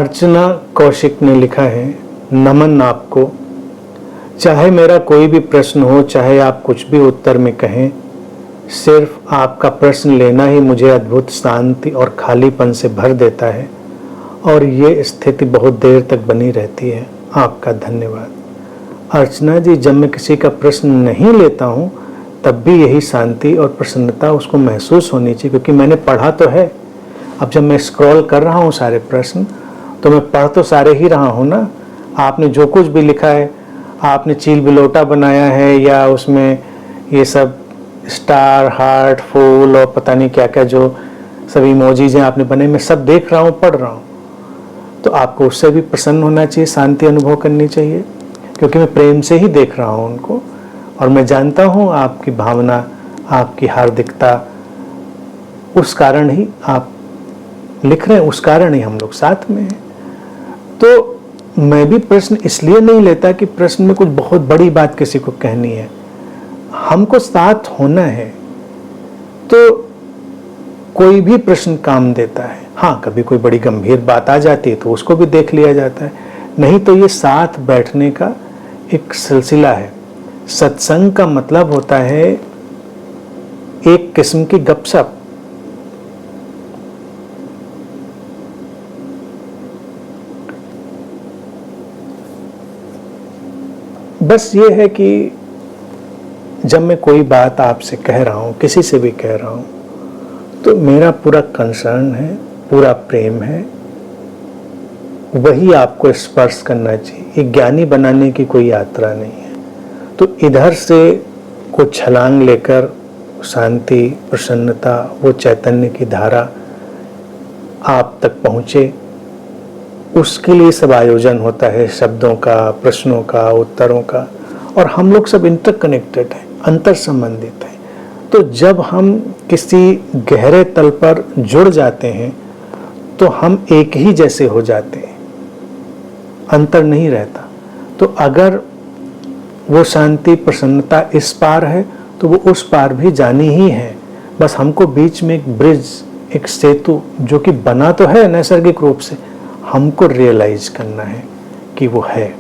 अर्चना कौशिक ने लिखा है, नमन आपको। चाहे मेरा कोई भी प्रश्न हो, चाहे आप कुछ भी उत्तर में कहें, सिर्फ आपका प्रश्न लेना ही मुझे अद्भुत शांति और खालीपन से भर देता है और ये स्थिति बहुत देर तक बनी रहती है। आपका धन्यवाद। अर्चना जी, जब मैं किसी का प्रश्न नहीं लेता हूँ तब भी यही शांति और प्रसन्नता उसको महसूस होनी चाहिए, क्योंकि मैंने पढ़ा तो है। अब जब मैं स्क्रॉल कर रहा हूँ सारे प्रश्न, तो मैं पढ़ तो सारे ही रहा हूँ ना। आपने जो कुछ भी लिखा है, आपने चील बिलोटा बनाया है या उसमें ये सब स्टार, हार्ट, फूल और पता नहीं क्या क्या जो सब इमोजीज हैं आपने बने, मैं सब देख रहा हूँ, पढ़ रहा हूँ। तो आपको उससे भी प्रसन्न होना चाहिए, शांति अनुभव करनी चाहिए, क्योंकि मैं प्रेम से ही देख रहा हूँ उनको और मैं जानता हूँ आपकी भावना, आपकी हार्दिकता, उस कारण ही आप लिख रहे हैं, उस कारण ही हम लोग साथ में हैं। तो मैं भी प्रश्न इसलिए नहीं लेता कि प्रश्न में कुछ बहुत बड़ी बात किसी को कहनी है, हमको साथ होना है। तो कोई भी प्रश्न काम देता है। हाँ, कभी कोई बड़ी गंभीर बात आ जाती है तो उसको भी देख लिया जाता है, नहीं तो ये साथ बैठने का एक सिलसिला है। सत्संग का मतलब होता है एक किस्म की गपशप। बस ये है कि जब मैं कोई बात आपसे कह रहा हूँ, किसी से भी कह रहा हूँ, तो मेरा पूरा कंसर्न है, पूरा प्रेम है, वही आपको स्पर्श करना चाहिए। ये ज्ञानी बनाने की कोई यात्रा नहीं है। तो इधर से कुछ छलांग लेकर शांति, प्रसन्नता, वो चैतन्य की धारा आप तक पहुँचे, उसके लिए सब आयोजन होता है, शब्दों का, प्रश्नों का, उत्तरों का। और हम लोग सब इंटरकनेक्टेड हैं, अंतर संबंधित हैं। तो जब हम किसी गहरे तल पर जुड़ जाते हैं तो हम एक ही जैसे हो जाते हैं, अंतर नहीं रहता। तो अगर वो शांति, प्रसन्नता इस पार है तो वो उस पार भी जानी ही है। बस हमको बीच में एक ब्रिज, एक सेतु जो कि बना तो है नैसर्गिक रूप से, हमको रियलाइज करना है कि वो है।